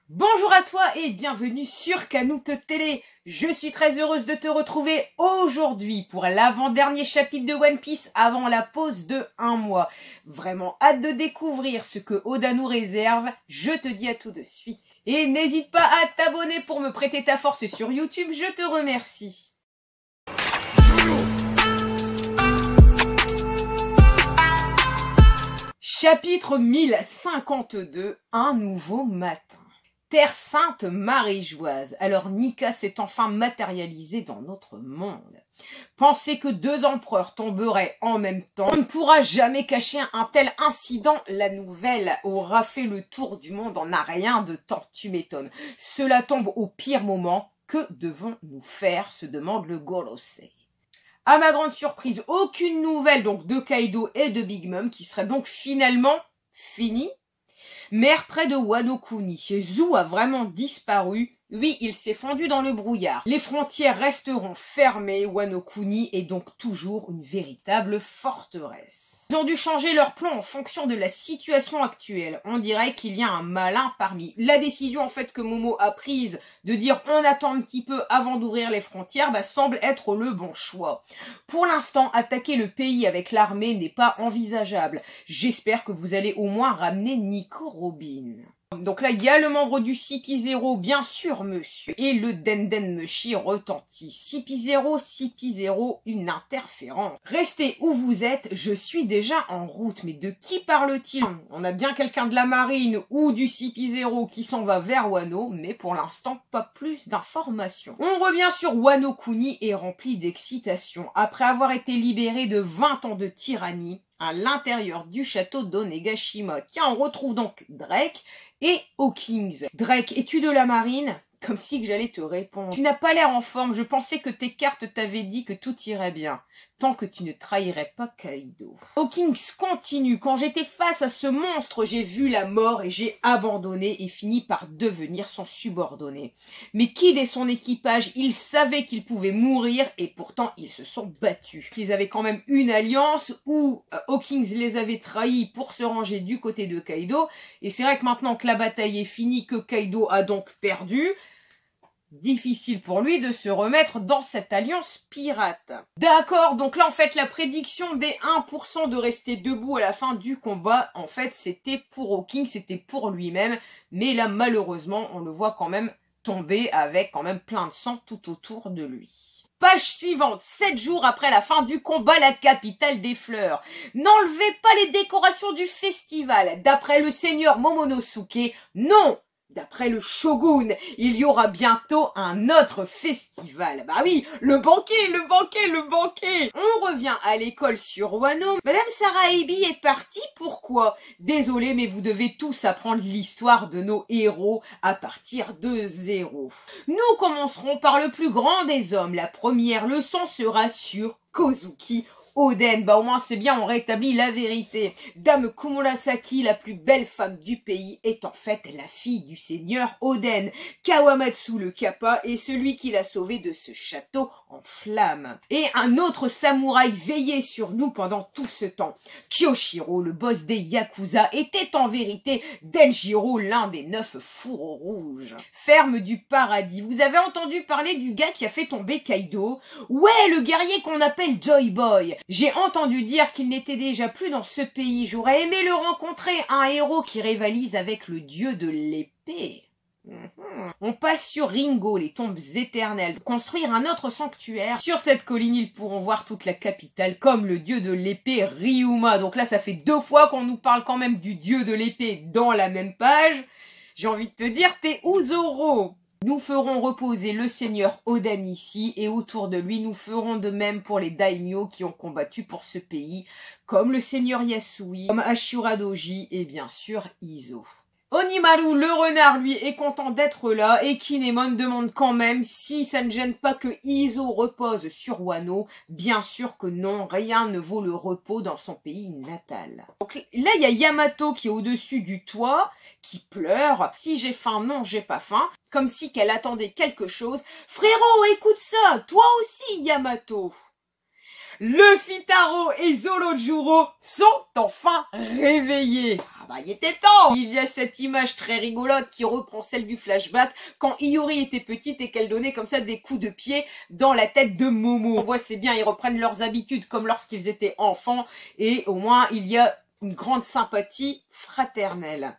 Bonjour à toi et bienvenue sur Canute Télé. Je suis très heureuse de te retrouver aujourd'hui pour l'avant-dernier chapitre de One Piece avant la pause de 1 mois. Vraiment hâte de découvrir ce que Oda nous réserve. Je te dis à tout de suite. Et n'hésite pas à t'abonner pour me prêter ta force sur YouTube, je te remercie. Chapitre 1052, un nouveau matin. Terre sainte marégeoise, alors Nika s'est enfin matérialisée dans notre monde. Penser que 2 empereurs tomberaient en même temps, on ne pourra jamais cacher un tel incident. La nouvelle aura fait le tour du monde en un rien de temps, tu m'étonnes. Cela tombe au pire moment. Que devons-nous faire, se demande le Gorosei. À ma grande surprise, aucune nouvelle donc de Kaido et de Big Mom qui serait donc finalement finie. Mer près de Wano Kuni, Zou a vraiment disparu. Oui, il s'est fondu dans le brouillard. Les frontières resteront fermées. Wano Kuni est donc toujours une véritable forteresse. Ils ont dû changer leur plan en fonction de la situation actuelle. On dirait qu'il y a un malin parmi. La décision en fait que Momo a prise de dire on attend un petit peu avant d'ouvrir les frontières semble être le bon choix. Pour l'instant, attaquer le pays avec l'armée n'est pas envisageable. J'espère que vous allez au moins ramener Nico Robin. Donc là, il y a le membre du CP0, bien sûr, monsieur. Et le Denden Mushi retentit. CP0, une interférence. Restez où vous êtes, je suis déjà en route. Mais de qui parle-t-il? On a bien quelqu'un de la marine ou du CP0 qui s'en va vers Wano, mais pour l'instant, pas plus d'informations. On revient sur Wano Kuni et rempli d'excitation. Après avoir été libéré de 20 ans de tyrannie, à l'intérieur du château d'Onegashima. Tiens, on retrouve donc Drake et Hawkins. Drake, es-tu de la marine? Comme si que j'allais te répondre. Tu n'as pas l'air en forme, je pensais que tes cartes t'avaient dit que tout irait bien. Tant que tu ne trahirais pas Kaido. Hawkins continue. Quand j'étais face à ce monstre, j'ai vu la mort et j'ai abandonné et fini par devenir son subordonné. Mais Kid et son équipage, ils savaient qu'ils pouvaient mourir et pourtant ils se sont battus. Ils avaient quand même une alliance où Hawkins les avait trahis pour se ranger du côté de Kaido. Et c'est vrai que maintenant que la bataille est finie, que Kaido a donc perdu, difficile pour lui de se remettre dans cette alliance pirate. D'accord, donc là en fait la prédiction des 1% de rester debout à la fin du combat, en fait c'était pour Hawkins, c'était pour lui-même, mais là malheureusement on le voit quand même tomber avec quand même plein de sang tout autour de lui. Page suivante, 7 jours après la fin du combat, la capitale des fleurs. N'enlevez pas les décorations du festival. D'après le seigneur Momonosuke, non! D'après le shogun, il y aura bientôt un autre festival. Bah oui, le banquet. On revient à l'école sur Wano. Madame Sarahebi est partie, pourquoi? Désolé, mais vous devez tous apprendre l'histoire de nos héros à partir de 0. Nous commencerons par le plus grand des hommes. La première leçon sera sur Kozuki Oden. Au moins c'est bien, on rétablit la vérité. Dame Kumurasaki, la plus belle femme du pays, est en fait la fille du seigneur Oden. Kawamatsu le Kappa est celui qui l'a sauvé de ce château en flammes. Et un autre samouraï veillait sur nous pendant tout ce temps. Kyoshiro, le boss des Yakuza, était en vérité Denjiro, l'un des 9 fourreaux rouges. Ferme du paradis. Vous avez entendu parler du gars qui a fait tomber Kaido? Ouais, le guerrier qu'on appelle Joy Boy. J'ai entendu dire qu'il n'était déjà plus dans ce pays. J'aurais aimé le rencontrer, un héros qui rivalise avec le dieu de l'épée. On passe sur Ringo, les tombes éternelles. Construire un autre sanctuaire. Sur cette colline, ils pourront voir toute la capitale, comme le dieu de l'épée Ryuma. Donc là, ça fait 2 fois qu'on nous parle quand même du dieu de l'épée dans la même page. J'ai envie de te dire, t'es où Zoro? Nous ferons reposer le seigneur Oden ici et autour de lui, nous ferons de même pour les daimyo qui ont combattu pour ce pays, comme le seigneur Yasui, comme Ashura Doji et bien sûr Izo. Onimaru, le renard, lui, est content d'être là et Kinemon demande quand même si ça ne gêne pas que Izo repose sur Wano. Bien sûr que non, rien ne vaut le repos dans son pays natal. Donc là, il y a Yamato qui est au-dessus du toit, qui pleure. Si j'ai faim, non, j'ai pas faim. Comme si qu'elle attendait quelque chose. Frérot, écoute ça, toi aussi, Yamato. Luffy, Taro et Zolojuro sont enfin réveillés. Ah bah il était temps. Il y a cette image très rigolote qui reprend celle du flashback quand Iori était petite et qu'elle donnait comme ça des coups de pied dans la tête de Momo. On voit c'est bien, ils reprennent leurs habitudes comme lorsqu'ils étaient enfants et au moins il y a une grande sympathie fraternelle.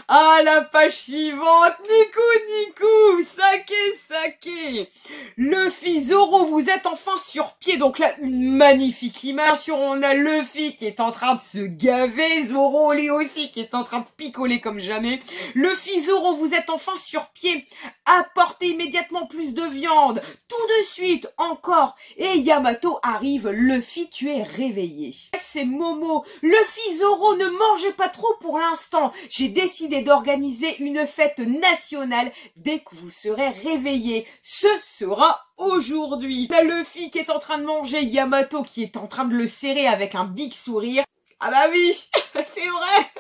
Ah, la page suivante, Niku, Sake. Luffy, Zoro, vous êtes enfin sur pied, donc là, une magnifique image. On a Luffy qui est en train de se gaver, Zoro, lui aussi, qui est en train de picoler comme jamais. Luffy, Zoro, vous êtes enfin sur pied. Apportez immédiatement plus de viande, tout de suite, encore. Et Yamato arrive, Luffy, tu es réveillé. C'est Momo, Luffy, Zoro, ne mangez pas trop pour l'instant. J'ai décidé d'organiser une fête nationale dès que vous serez réveillés. Ce sera aujourd'hui. On a Luffy qui est en train de manger, Yamato qui est en train de le serrer avec un big sourire. Ah bah oui, c'est vrai.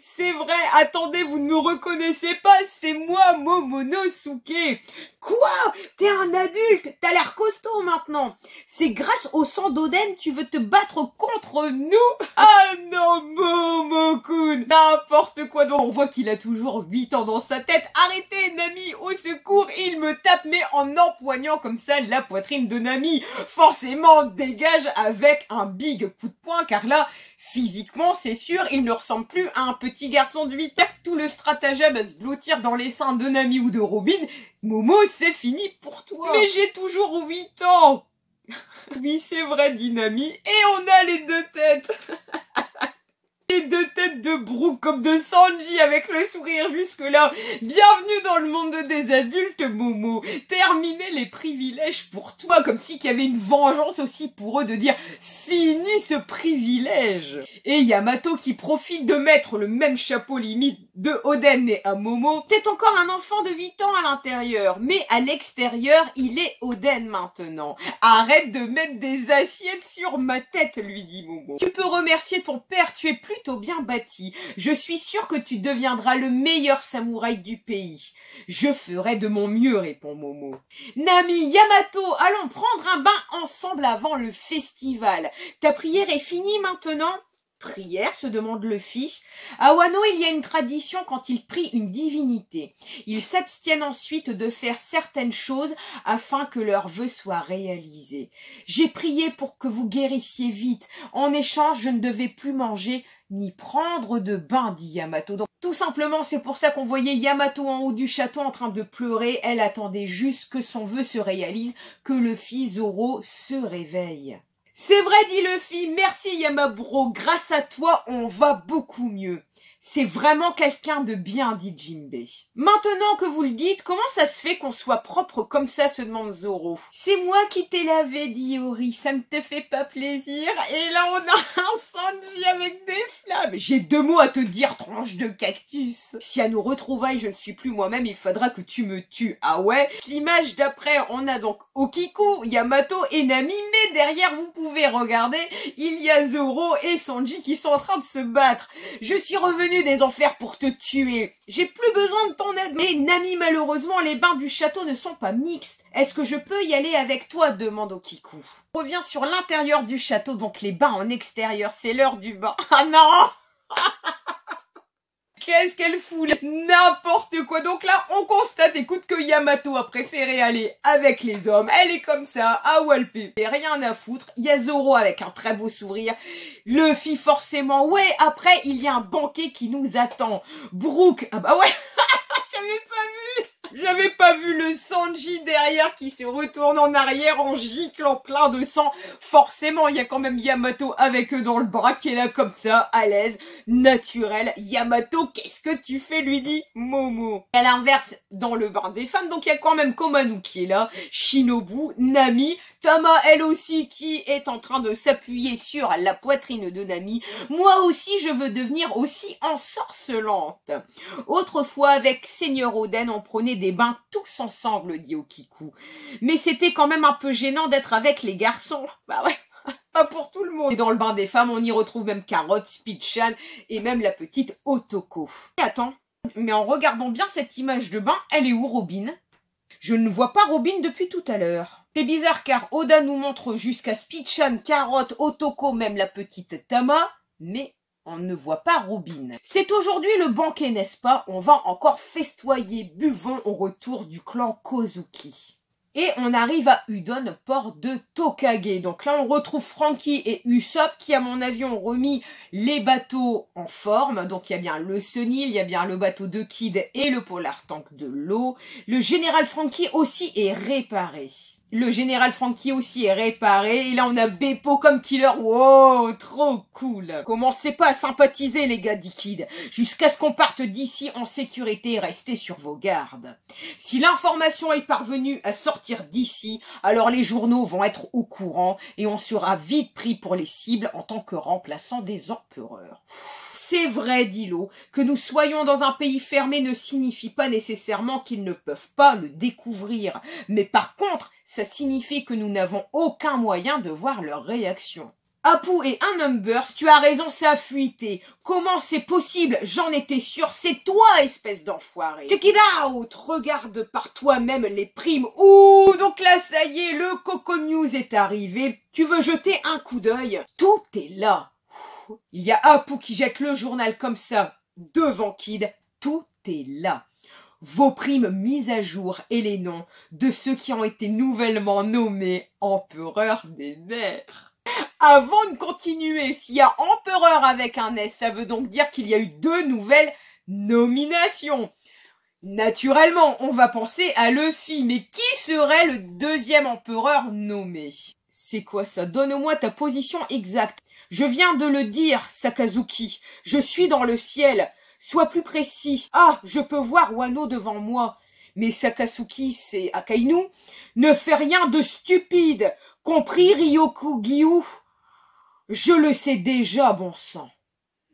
C'est vrai, attendez, vous ne me reconnaissez pas, c'est moi, Momonosuke. Quoi? T'es un adulte, t'as l'air costaud maintenant. C'est grâce au sang d'Oden, tu veux te battre contre nous? Ah non, Momokun, n'importe quoi donc. On voit qu'il a toujours 8 ans dans sa tête. Arrêtez, Nami, au secours, il me tape, mais en empoignant comme ça la poitrine de Nami. Forcément, dégage avec un big coup de poing, car là, physiquement, c'est sûr, il ne ressemble plus à un petit garçon de 8 ans. Tout le stratagème à se blottir dans les seins de Nami ou de Robin. Momo, c'est fini pour toi. Mais j'ai toujours 8 ans. Oui, c'est vrai, dit Nami. Et on a les deux têtes. Les deux têtes de Brook comme de Sanji avec le sourire jusque-là. Bienvenue dans le monde des adultes, Momo. Terminez les privilèges pour toi, comme si qu'il y avait une vengeance aussi pour eux de dire fini ce privilège. Et Yamato qui profite de mettre le même chapeau limite de Oden mais à Momo. C'est encore un enfant de 8 ans à l'intérieur, mais à l'extérieur, il est Oden maintenant. Arrête de mettre des assiettes sur ma tête, lui dit Momo. Tu peux remercier ton père, tu es plutôt bien bâti. Je suis sûre que tu deviendras le meilleur samouraï du pays. Je ferai de mon mieux, répond Momo. Nami, Yamato, allons prendre un bain ensemble avant le festival. Ta prière est finie maintenant? Prière, se demande Luffy. À Wano, il y a une tradition quand ils prient une divinité. Ils s'abstiennent ensuite de faire certaines choses afin que leurs vœux soient réalisés. J'ai prié pour que vous guérissiez vite. En échange, je ne devais plus manger ni prendre de bain, dit Yamato. Donc, tout simplement, c'est pour ça qu'on voyait Yamato en haut du château en train de pleurer. Elle attendait juste que son vœu se réalise, que Luffy, Zoro se réveille. C'est vrai, dit Luffy, merci Yamaburo, grâce à toi, on va beaucoup mieux. C'est vraiment quelqu'un de bien, dit Jinbei. Maintenant que vous le dites, comment ça se fait qu'on soit propre comme ça, se demande Zoro. C'est moi qui t'ai lavé, dit Iori, ça ne te fait pas plaisir? Et là, on a un Sanji avec des flammes. J'ai 2 mots à te dire, tranche de cactus. Si à nos retrouvailles, je ne suis plus moi-même, il faudra que tu me tues. Ah ouais? L'image d'après, on a donc Okiku, Yamato et Nami, mais derrière, vous pouvez regarder, il y a Zoro et Sanji qui sont en train de se battre. Je suis revenu des enfers pour te tuer. J'ai plus besoin de ton aide. Mais Nami, malheureusement, les bains du château ne sont pas mixtes. Est-ce que je peux y aller avec toi? Demande Okiku. On revient sur l'intérieur du château, donc les bains en extérieur, c'est l'heure du bain. Ah non! Qu'est-ce qu'elle fout là? N'importe quoi. Donc là, on constate, écoute, que Yamato a préféré aller avec les hommes. Elle est comme ça, à Walpé. Et rien à foutre. Il y a Zoro avec un très beau sourire. Luffy, forcément. Ouais, après, il y a un banquet qui nous attend. Brook. Ah bah ouais. J'avais pas vu le Sanji derrière qui se retourne en arrière en giclant plein de sang. Forcément, il y a quand même Yamato avec eux dans le bras qui est là comme ça, à l'aise, naturel. Yamato, qu'est-ce que tu fais, lui dit Momo. À l'inverse, dans le bain des femmes, donc il y a quand même Komanu qui est là, Shinobu, Nami, Tama, elle aussi, qui est en train de s'appuyer sur la poitrine de Nami. Moi aussi, je veux devenir aussi ensorcelante. Autrefois, avec Seigneur Oden, on prenait des bains tous ensemble, dit Okiku. Mais c'était quand même un peu gênant d'être avec les garçons. Bah ouais, pas pour tout le monde. Et dans le bain des femmes, on y retrouve même Carotte, Speed-chan et même la petite Otoko. Et attends, mais en regardant bien cette image de bain, elle est où Robin? Je ne vois pas Robin depuis tout à l'heure. C'est bizarre car Oda nous montre jusqu'à Speedchan, Carotte, Otoko, même la petite Tama, mais on ne voit pas Robin. C'est aujourd'hui le banquet, n'est-ce pas? On va encore festoyer, buvons au retour du clan Kozuki. Et on arrive à Udon, port de Tokage. Donc là, on retrouve Franky et Usopp qui, à mon avis, ont remis les bateaux en forme. Donc il y a bien le Sunny, il y a bien le bateau de Kid et le Polar Tank de l'eau. Le général Franky aussi est réparé. Le général Franky aussi est réparé. Et là, on a Beppo comme killer. Wow, trop cool. Commencez pas à sympathiser, les gars d'Ikid. Jusqu'à ce qu'on parte d'ici en sécurité, restez sur vos gardes. Si l'information est parvenue à sortir d'ici, alors les journaux vont être au courant et on sera vite pris pour les cibles en tant que remplaçant des empereurs. C'est vrai, Dilo, que nous soyons dans un pays fermé ne signifie pas nécessairement qu'ils ne peuvent pas le découvrir. Mais par contre, ça signifie que nous n'avons aucun moyen de voir leur réaction. Apu et Numbers, tu as raison, ça a fuité. Comment c'est possible? J'en étais sûre, c'est toi, espèce d'enfoiré. Check it out! Regarde par toi-même les primes. Ouh, donc là, ça y est, le Coco News est arrivé. Tu veux jeter un coup d'œil? Tout est là. Il y a Apu qui jette le journal comme ça, devant Kid. Tout est là. Vos primes mises à jour et les noms de ceux qui ont été nouvellement nommés empereurs des mers. Avant de continuer, s'il y a empereur avec un S, ça veut donc dire qu'il y a eu 2 nouvelles nominations. Naturellement, on va penser à Luffy, mais qui serait le 2e empereur nommé? C'est quoi ça? Donne-moi ta position exacte. Je viens de le dire, Sakazuki. Je suis dans le ciel. Sois plus précis. Ah, je peux voir Wano devant moi. Mais Sakazuki, c'est Akainu. Ne fais rien de stupide. Compris, Ryokugyu? Je le sais déjà, bon sang.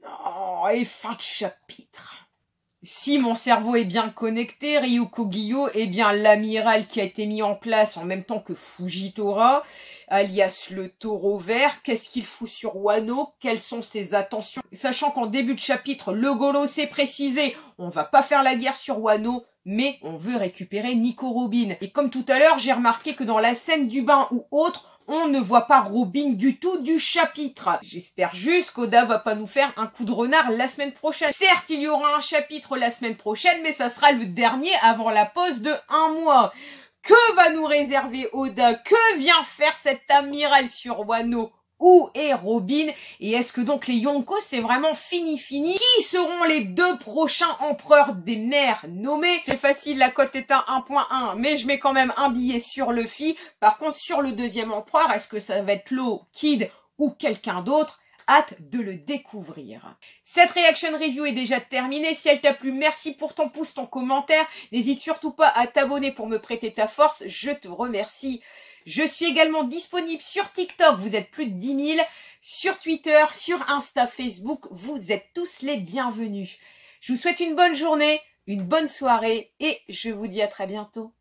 Oh, et fin de chapitre. Si mon cerveau est bien connecté, Ryukugyu est bien l'amiral qui a été mis en place en même temps que Fujitora, alias le taureau vert. Qu'est-ce qu'il fout sur Wano? Quelles sont ses attentions? Sachant qu'en début de chapitre, le Golo s'est précisé, on va pas faire la guerre sur Wano, mais on veut récupérer Nico Robin. Et comme tout à l'heure, j'ai remarqué que dans la scène du bain ou autre, on ne voit pas Robin du tout du chapitre. J'espère juste qu'Oda va pas nous faire un coup de renard la semaine prochaine. Certes, il y aura un chapitre la semaine prochaine, mais ça sera le dernier avant la pause de 1 mois. Que va nous réserver Oda? Que vient faire cet amiral sur Wano? Où est Robin? Et est-ce que donc les Yonko c'est vraiment fini? Qui seront les 2 prochains empereurs des mers nommés? C'est facile, la cote est à 1.1, mais je mets quand même un billet sur Luffy. Par contre, sur le 2e empereur, est-ce que ça va être Law, Kid ou quelqu'un d'autre? Hâte de le découvrir. Cette reaction review est déjà terminée. Si elle t'a plu, merci pour ton pouce, ton commentaire. N'hésite surtout pas à t'abonner pour me prêter ta force. Je te remercie. Je suis également disponible sur TikTok, vous êtes plus de 10 000, sur Twitter, sur Insta, Facebook, vous êtes tous les bienvenus. Je vous souhaite une bonne journée, une bonne soirée et je vous dis à très bientôt.